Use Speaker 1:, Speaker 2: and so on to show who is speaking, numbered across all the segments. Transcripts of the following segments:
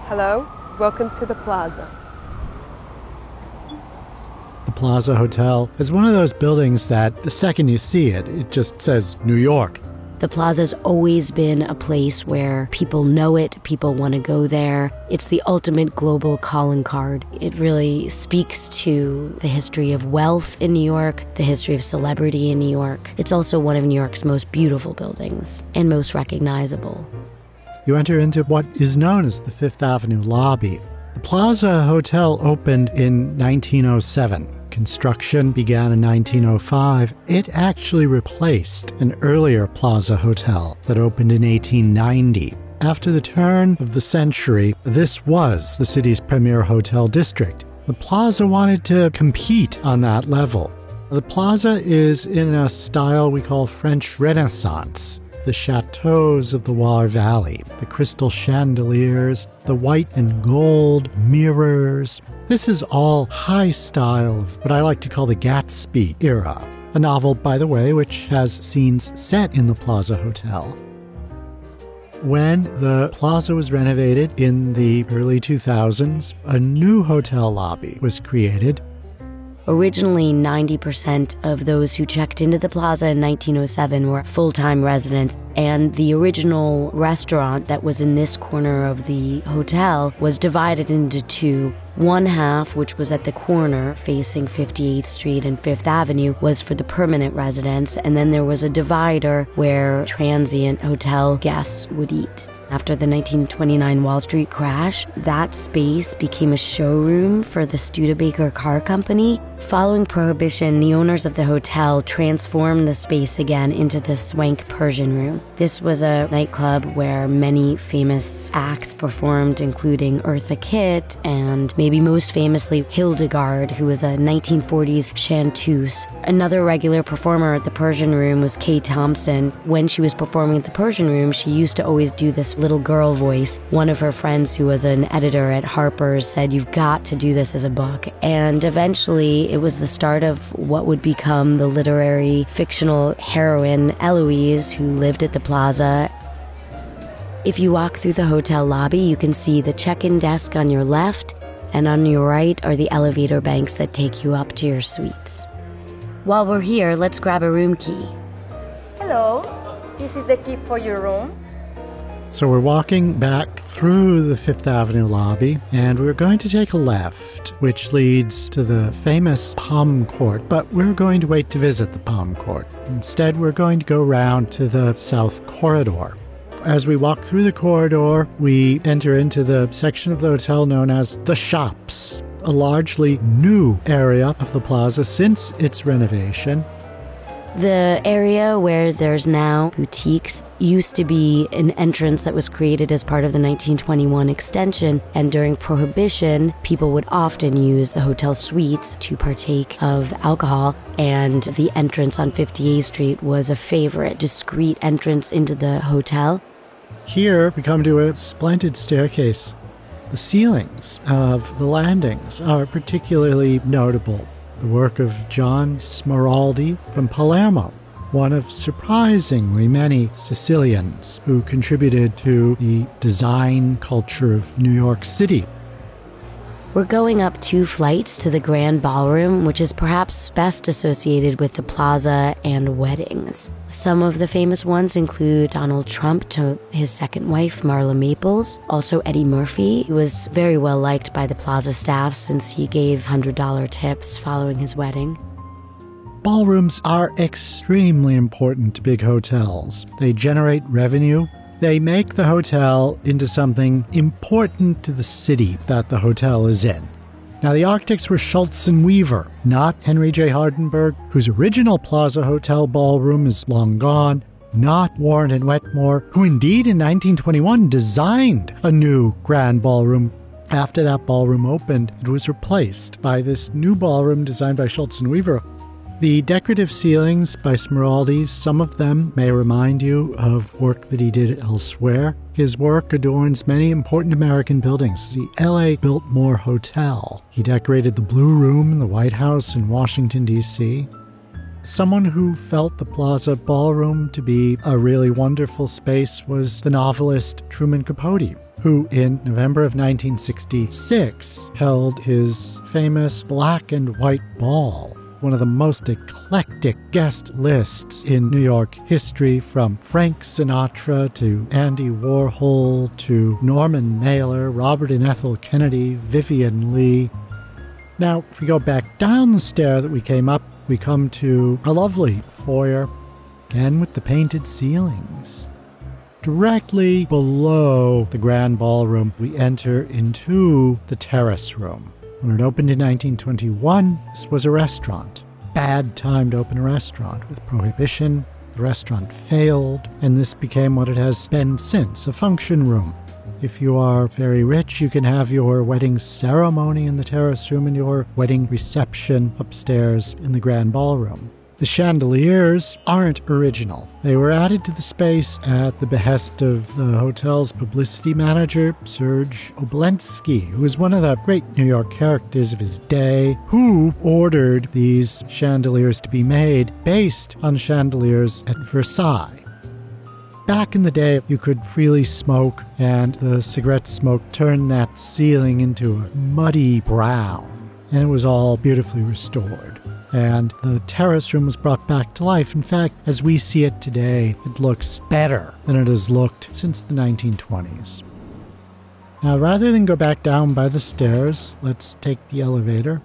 Speaker 1: Hello, welcome to the Plaza.
Speaker 2: The Plaza Hotel is one of those buildings that the second you see it, it just says New York.
Speaker 3: The Plaza's always been a place where people know it, people want to go there. It's the ultimate global calling card. It really speaks to the history of wealth in New York, the history of celebrity in New York. It's also one of New York's most beautiful buildings and most recognizable.
Speaker 2: You enter into what is known as the Fifth Avenue lobby. The Plaza Hotel opened in 1907. Construction began in 1905. It actually replaced an earlier Plaza Hotel that opened in 1890. After the turn of the century, this was the city's premier hotel district. The Plaza wanted to compete on that level. The Plaza is in a style we call French Renaissance. The chateaus of the Loire Valley, the crystal chandeliers, the white and gold mirrors. This is all high style of what I like to call the Gatsby era, a novel, by the way, which has scenes set in the Plaza Hotel. When the Plaza was renovated in the early 2000s, a new hotel lobby was created.
Speaker 3: Originally, 90% of those who checked into the Plaza in 1907 were full-time residents, and the original restaurant that was in this corner of the hotel was divided into two. One half, which was at the corner facing 58th Street and 5th Avenue, was for the permanent residents, and then there was a divider where transient hotel guests would eat. After the 1929 Wall Street crash, that space became a showroom for the Studebaker Car Company. Following Prohibition, the owners of the hotel transformed the space again into the swank Persian Room. This was a nightclub where many famous acts performed, including Eartha Kitt and maybe most famously Hildegard, who was a 1940s chanteuse. Another regular performer at the Persian Room was Kay Thompson. When she was performing at the Persian Room, she used to always do this little girl voice. One of her friends who was an editor at Harper's said, "You've got to do this as a book." And eventually it was the start of what would become the literary fictional heroine Eloise, who lived at the Plaza. If you walk through the hotel lobby, you can see the check-in desk on your left, and on your right are the elevator banks that take you up to your suites. While we're here, let's grab a room key.
Speaker 4: Hello, this is the key for your room.
Speaker 2: So we're walking back through the Fifth Avenue lobby, and we're going to take a left, which leads to the famous Palm Court, but we're going to wait to visit the Palm Court. Instead, we're going to go round to the South Corridor. As we walk through the corridor, we enter into the section of the hotel known as the Shops, a largely new area of the Plaza since its renovation.
Speaker 3: The area where there's now boutiques used to be an entrance that was created as part of the 1921 extension, and during Prohibition, people would often use the hotel suites to partake of alcohol, and the entrance on 58th Street was a favorite, discreet entrance into the hotel.
Speaker 2: Here we come to a splendid staircase. The ceilings of the landings are particularly notable. The work of John Smeraldi from Palermo, one of surprisingly many Sicilians who contributed to the design culture of New York City.
Speaker 3: We're going up 2 flights to the Grand Ballroom, which is perhaps best associated with the Plaza and weddings. Some of the famous ones include Donald Trump to his second wife, Marla Maples. Also Eddie Murphy, who was very well liked by the Plaza staff since he gave $100 tips following his wedding.
Speaker 2: Ballrooms are extremely important to big hotels. They generate revenue. They make the hotel into something important to the city that the hotel is in. Now, the architects were Schultz and Weaver, not Henry J. Hardenberg, whose original Plaza Hotel ballroom is long gone, not Warren and Wetmore, who indeed in 1921 designed a new grand ballroom. After that ballroom opened, it was replaced by this new ballroom designed by Schultz and Weaver. The decorative ceilings by Smeraldi, some of them may remind you of work that he did elsewhere. His work adorns many important American buildings. The LA Biltmore Hotel. He decorated the Blue Room in the White House in Washington, D.C. Someone who felt the Plaza Ballroom to be a really wonderful space was the novelist Truman Capote, who in November of 1966 held his famous black and white ball, one of the most eclectic guest lists in New York history, from Frank Sinatra to Andy Warhol to Norman Mailer, Robert and Ethel Kennedy, Vivian Leigh. Now, if we go back down the stair that we came up, we come to a lovely foyer, again with the painted ceilings. Directly below the Grand Ballroom, we enter into the Terrace Room. When it opened in 1921, this was a restaurant. Bad time to open a restaurant. With Prohibition, the restaurant failed, and this became what it has been since, a function room. If you are very rich, you can have your wedding ceremony in the Terrace Room and your wedding reception upstairs in the Grand Ballroom. The chandeliers aren't original. They were added to the space at the behest of the hotel's publicity manager, Serge Obolensky, who was one of the great New York characters of his day, who ordered these chandeliers to be made based on chandeliers at Versailles. Back in the day, you could freely smoke, and the cigarette smoke turned that ceiling into a muddy brown, and it was all beautifully restored. And the Terrace Room was brought back to life. In fact, as we see it today, it looks better than it has looked since the 1920s. Now, rather than go back down by the stairs, let's take the elevator.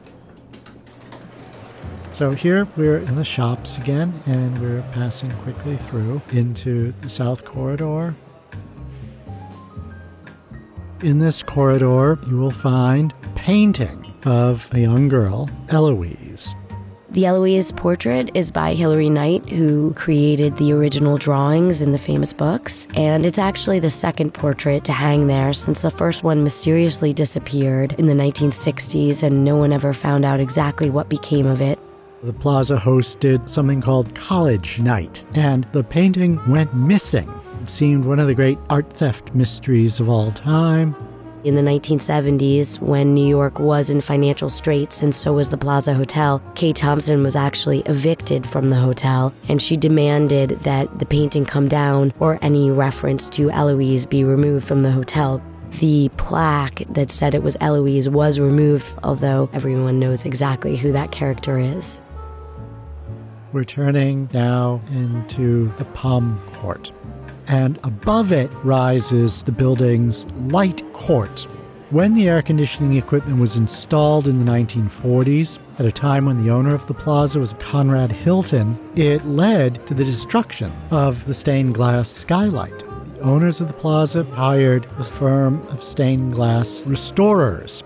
Speaker 2: So here we're in the shops again, and we're passing quickly through into the South Corridor. In this corridor, you will find a painting of a young girl, Eloise.
Speaker 3: The Eloise Portrait is by Hilary Knight, who created the original drawings in the famous books, and it's actually the second portrait to hang there since the first one mysteriously disappeared in the 1960s and no one ever found out exactly what became of it.
Speaker 2: The Plaza hosted something called College Night, and the painting went missing. It seemed one of the great art theft mysteries of all time.
Speaker 3: In the 1970s, when New York was in financial straits and so was the Plaza Hotel, Kay Thompson was actually evicted from the hotel, and she demanded that the painting come down or any reference to Eloise be removed from the hotel. The plaque that said it was Eloise was removed, although everyone knows exactly who that character is.
Speaker 2: We're turning now into the Palm Court, and above it rises the building's light court. When the air conditioning equipment was installed in the 1940s, at a time when the owner of the plaza was Conrad Hilton, it led to the destruction of the stained glass skylight. The owners of the plaza hired a firm of stained glass restorers.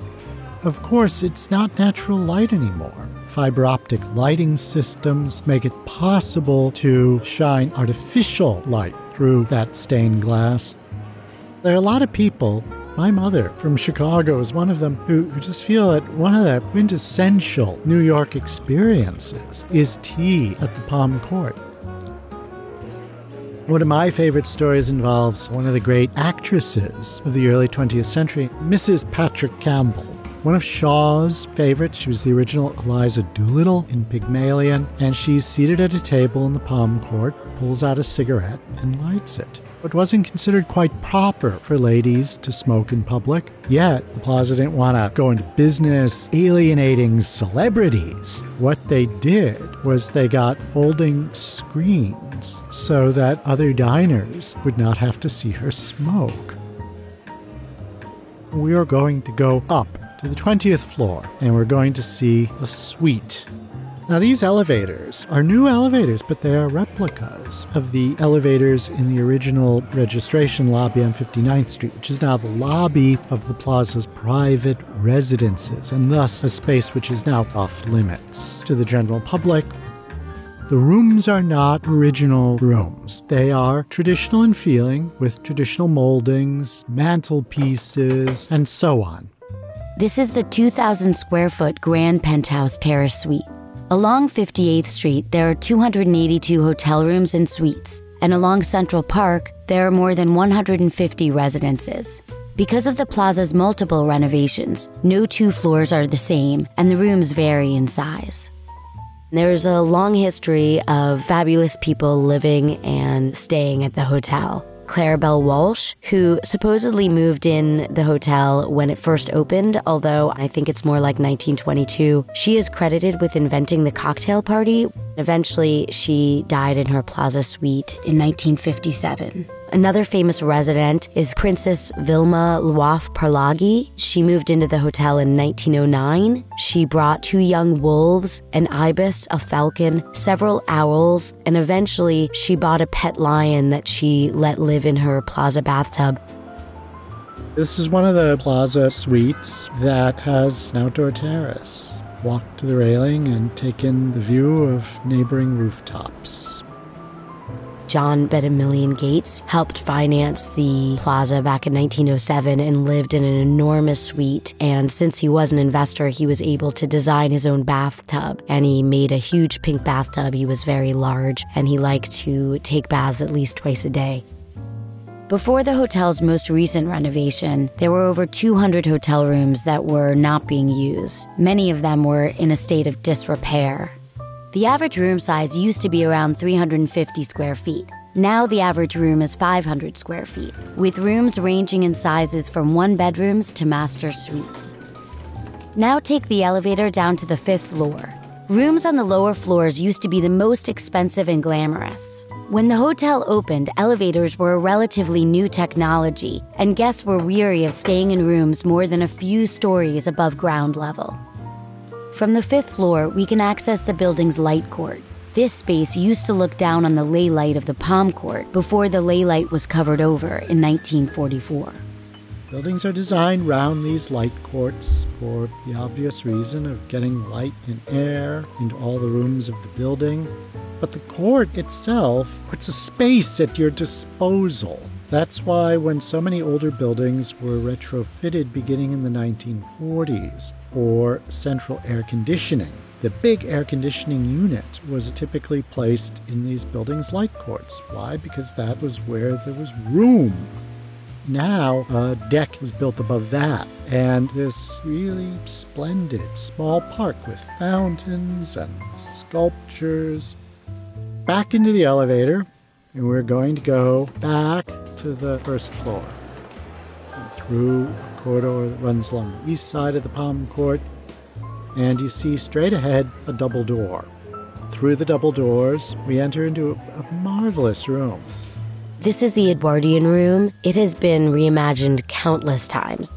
Speaker 2: Of course, it's not natural light anymore. Fiber optic lighting systems make it possible to shine artificial light through that stained glass. There are a lot of people, my mother from Chicago is one of them, who just feel that one of the quintessential New York experiences is tea at the Palm Court. One of my favorite stories involves one of the great actresses of the early 20th century, Mrs. Patrick Campbell. One of Shaw's favorites, she was the original Eliza Doolittle in Pygmalion, and she's seated at a table in the Palm Court, pulls out a cigarette, and lights it. It wasn't considered quite proper for ladies to smoke in public, yet the plaza didn't want to go into business alienating celebrities. What they did was they got folding screens so that other diners would not have to see her smoke. We are going to go up to the 20th floor, and we're going to see a suite. Now, these elevators are new elevators, but they are replicas of the elevators in the original registration lobby on 59th Street, which is now the lobby of the plaza's private residences, and thus a space which is now off limits to the general public. The rooms are not original rooms. They are traditional in feeling, with traditional moldings, mantelpieces, and so on.
Speaker 3: This is the 2,000-square-foot Grand Penthouse Terrace Suite. Along 58th Street, there are 282 hotel rooms and suites, and along Central Park, there are more than 150 residences. Because of the plaza's multiple renovations, no two floors are the same, and the rooms vary in size. There's a long history of fabulous people living and staying at the hotel. Clarabelle Walsh, who supposedly moved in the hotel when it first opened, although I think it's more like 1922. She is credited with inventing the cocktail party. Eventually, she died in her Plaza suite in 1957. Another famous resident is Princess Vilma Wofe Palagi. She moved into the hotel in 1909. She brought 2 young wolves, an ibis, a falcon, several owls, and eventually she bought a pet lion that she let live in her Plaza bathtub.
Speaker 2: This is one of the Plaza suites that has an outdoor terrace. Walk to the railing and take in the view of neighboring rooftops.
Speaker 3: John Bedamillion Gates helped finance the plaza back in 1907 and lived in an enormous suite. And since he was an investor, he was able to design his own bathtub. And he made a huge pink bathtub. He was very large, and he liked to take baths at least twice a day. Before the hotel's most recent renovation, there were over 200 hotel rooms that were not being used. Many of them were in a state of disrepair. The average room size used to be around 350 square feet. Now the average room is 500 square feet, with rooms ranging in sizes from 1-bedrooms to master suites. Now take the elevator down to the 5th floor. Rooms on the lower floors used to be the most expensive and glamorous. When the hotel opened, elevators were a relatively new technology, and guests were weary of staying in rooms more than a few stories above ground level. From the 5th floor, we can access the building's light court. This space used to look down on the lay light of the Palm Court before the lay light was covered over in 1944.
Speaker 2: Buildings are designed around these light courts for the obvious reason of getting light and air into all the rooms of the building. But the court itself puts a space at your disposal. That's why when so many older buildings were retrofitted beginning in the 1940s for central air conditioning, the big air conditioning unit was typically placed in these buildings' light courts. Why? Because that was where there was room. Now, a deck was built above that, and this really splendid small park with fountains and sculptures. Back into the elevator, and we're going to go back to the 1st floor, and through a corridor that runs along the east side of the Palm Court, and you see straight ahead a double door. Through the double doors, we enter into a marvelous room.
Speaker 3: This is the Edwardian Room. It has been reimagined countless times.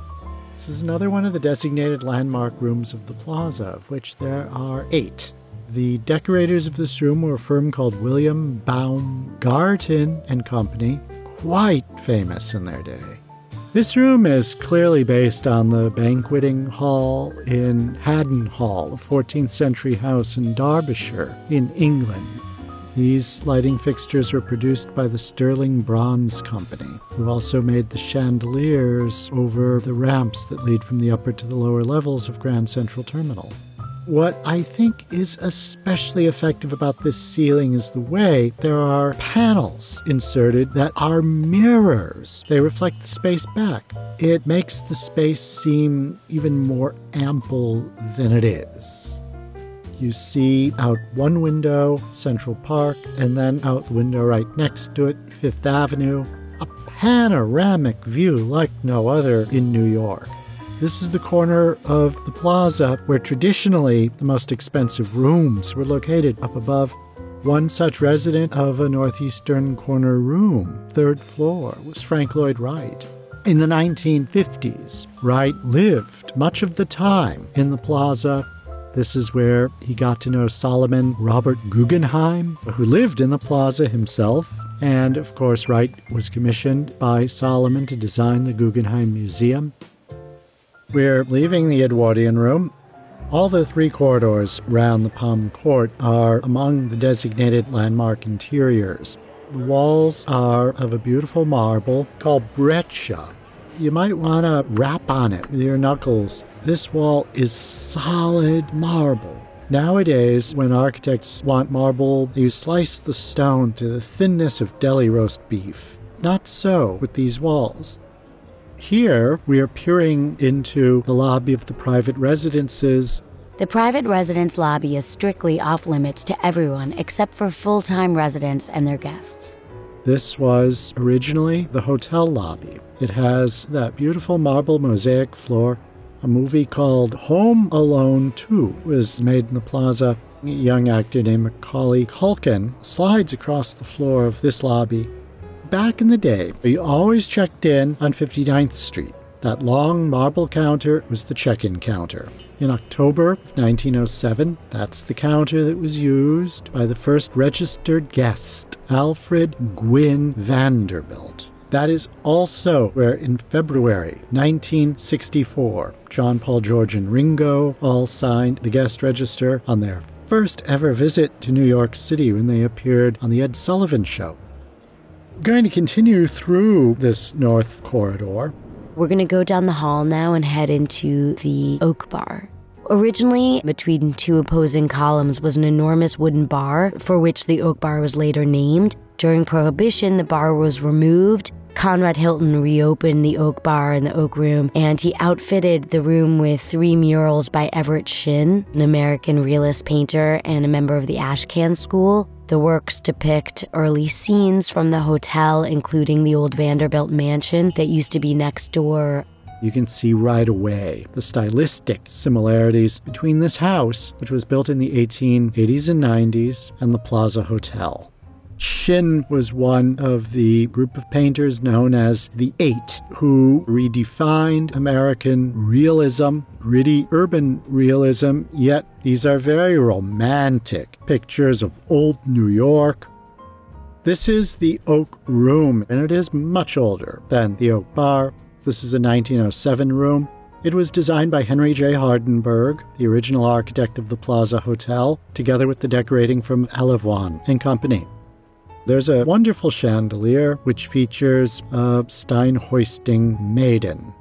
Speaker 2: This is another one of the designated landmark rooms of the plaza, of which there are 8. The decorators of this room were a firm called William Baumgarten and Company, quite famous in their day. This room is clearly based on the banqueting hall in Haddon Hall, a 14th century house in Derbyshire in England. These lighting fixtures were produced by the Sterling Bronze Company, who also made the chandeliers over the ramps that lead from the upper to the lower levels of Grand Central Terminal. What I think is especially effective about this ceiling is the way there are panels inserted that are mirrors. They reflect the space back. It makes the space seem even more ample than it is. You see out one window, Central Park, and then out the window right next to it, Fifth Avenue, a panoramic view like no other in New York. This is the corner of the plaza where traditionally the most expensive rooms were located up above. One such resident of a northeastern corner room, 3rd floor, was Frank Lloyd Wright. In the 1950s, Wright lived much of the time in the plaza. This is where he got to know Solomon Robert Guggenheim, who lived in the plaza himself. And of course, Wright was commissioned by Solomon to design the Guggenheim Museum. We're leaving the Edwardian Room. All the 3 corridors around the Palm Court are among the designated landmark interiors. The walls are of a beautiful marble called breccia. You might want to rap on it with your knuckles. This wall is solid marble. Nowadays, when architects want marble, you slice the stone to the thinness of deli roast beef. Not so with these walls. Here, we are peering into the lobby of the private residences.
Speaker 3: The private residence lobby is strictly off-limits to everyone except for full-time residents and their guests.
Speaker 2: This was originally the hotel lobby. It has that beautiful marble mosaic floor. A movie called Home Alone 2 was made in the Plaza. A young actor named Macaulay Culkin slides across the floor of this lobby. Back in the day, we always checked in on 59th Street. That long marble counter was the check-in counter. In October of 1907, that's the counter that was used by the first registered guest, Alfred Gwynne Vanderbilt. That is also where in February 1964, John, Paul, George, and Ringo all signed the guest register on their first ever visit to New York City when they appeared on The Ed Sullivan Show. We're going to continue through this north corridor.
Speaker 3: We're going to go down the hall now and head into the Oak Bar. Originally, between two opposing columns was an enormous wooden bar, for which the Oak Bar was later named. During Prohibition, the bar was removed. Conrad Hilton reopened the Oak Bar and the Oak Room, and he outfitted the room with 3 murals by Everett Shinn, an American realist painter and a member of the Ashcan School. The works depict early scenes from the hotel, including the old Vanderbilt mansion that used to be next door.
Speaker 2: You can see right away the stylistic similarities between this house, which was built in the 1880s and 90s, and the Plaza Hotel. Shinn was one of the group of painters known as the Eight, who redefined American realism, gritty urban realism, yet these are very romantic pictures of old New York. This is the Oak Room, and it is much older than the Oak Bar. This is a 1907 room. It was designed by Henry J. Hardenberg, the original architect of the Plaza Hotel, together with the decorating from Alevoine and Company. There's a wonderful chandelier which features a Stein-hoisting maiden.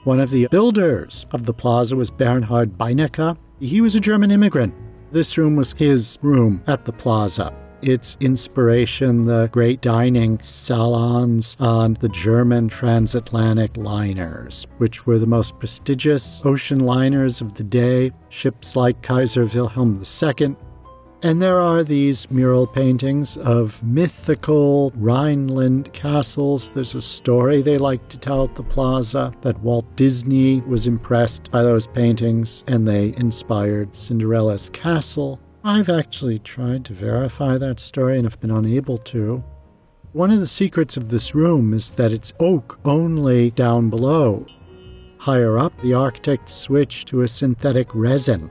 Speaker 2: One of the builders of the plaza was Bernhard Beinecke. He was a German immigrant. This room was his room at the plaza. Its inspiration, the great dining salons on the German transatlantic liners, which were the most prestigious ocean liners of the day, ships like Kaiser Wilhelm II. And there are these mural paintings of mythical Rhineland castles. There's a story they like to tell at the plaza that Walt Disney was impressed by those paintings and they inspired Cinderella's castle. I've actually tried to verify that story and have been unable to. One of the secrets of this room is that it's oak only down below. Higher up, the architect switched to a synthetic resin.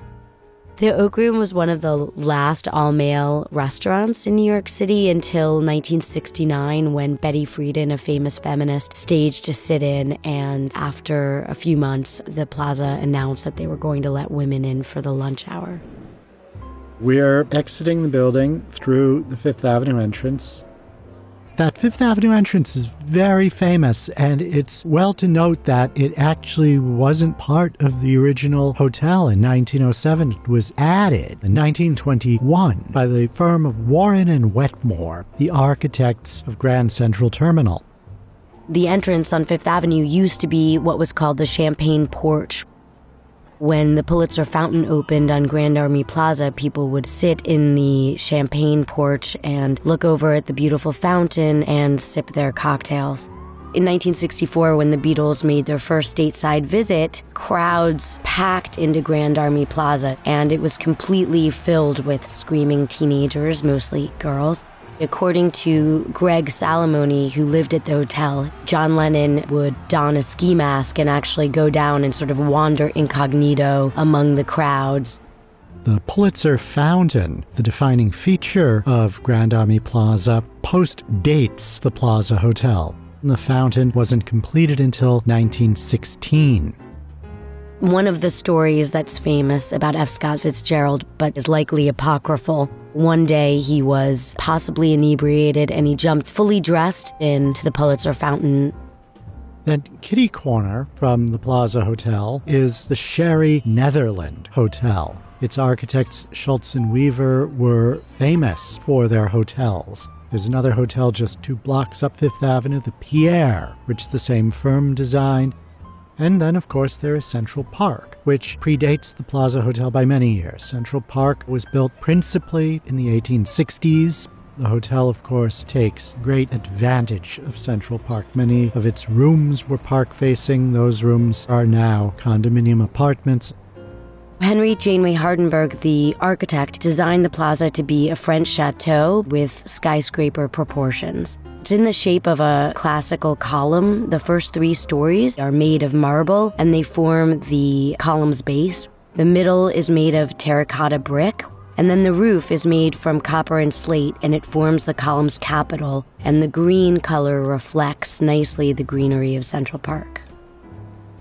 Speaker 3: The Oak Room was one of the last all-male restaurants in New York City until 1969 when Betty Friedan, a famous feminist, staged a sit-in, and after a few months, the plaza announced that they were going to let women in for the lunch hour.
Speaker 2: We're exiting the building through the Fifth Avenue entrance. That Fifth Avenue entrance is very famous, and it's well to note that it actually wasn't part of the original hotel in 1907. It was added in 1921 by the firm of Warren and Wetmore, the architects of Grand Central Terminal.
Speaker 3: The entrance on Fifth Avenue used to be what was called the Champagne Porch. When the Pulitzer Fountain opened on Grand Army Plaza, people would sit in the champagne porch and look over at the beautiful fountain and sip their cocktails. In 1964, when the Beatles made their first stateside visit, crowds packed into Grand Army Plaza, and it was completely filled with screaming teenagers, mostly girls. According to Greg Salamone, who lived at the hotel, John Lennon would don a ski mask and actually go down and sort of wander incognito among the crowds.
Speaker 2: The Pulitzer Fountain, the defining feature of Grand Army Plaza, post-dates the Plaza Hotel. The fountain wasn't completed until 1916.
Speaker 3: One of the stories that's famous about F. Scott Fitzgerald, but is likely apocryphal, one day he was possibly inebriated and he jumped fully dressed into the Pulitzer Fountain.
Speaker 2: That kitty corner from the Plaza Hotel is the Sherry-Netherland Hotel. Its architects, Schultz and Weaver, were famous for their hotels. There's another hotel just 2 blocks up Fifth Avenue, the Pierre, which the same firm designed. And then, of course, there is Central Park, which predates the Plaza Hotel by many years. Central Park was built principally in the 1860s. The hotel, of course, takes great advantage of Central Park. Many of its rooms were park-facing. Those rooms are now condominium apartments.
Speaker 3: Henry Janeway Hardenberg, the architect, designed the plaza to be a French chateau with skyscraper proportions. It's in the shape of a classical column. The first 3 stories are made of marble, and they form the column's base. The middle is made of terracotta brick, and then the roof is made from copper and slate, and it forms the column's capital, and the green color reflects nicely the greenery of Central Park.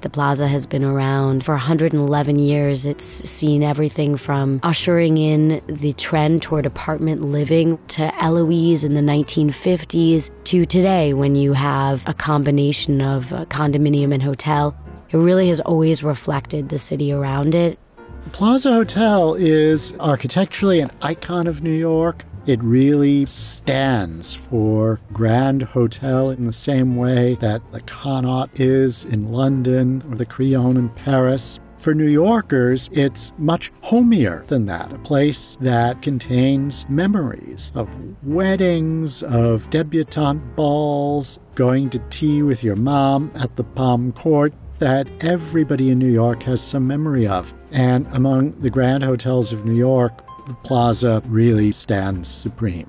Speaker 3: The plaza has been around for 111 years. It's seen everything from ushering in the trend toward apartment living to Eloise in the 1950s to today when you have a combination of condominium and hotel. It really has always reflected the city around it.
Speaker 2: The Plaza Hotel is architecturally an icon of New York. It really stands for Grand Hotel in the same way that the Connaught is in London or the Crillon in Paris. For New Yorkers, it's much homier than that, a place that contains memories of weddings, of debutante balls, going to tea with your mom at the Palm Court, that everybody in New York has some memory of. And among the grand hotels of New York, the Plaza really stands supreme.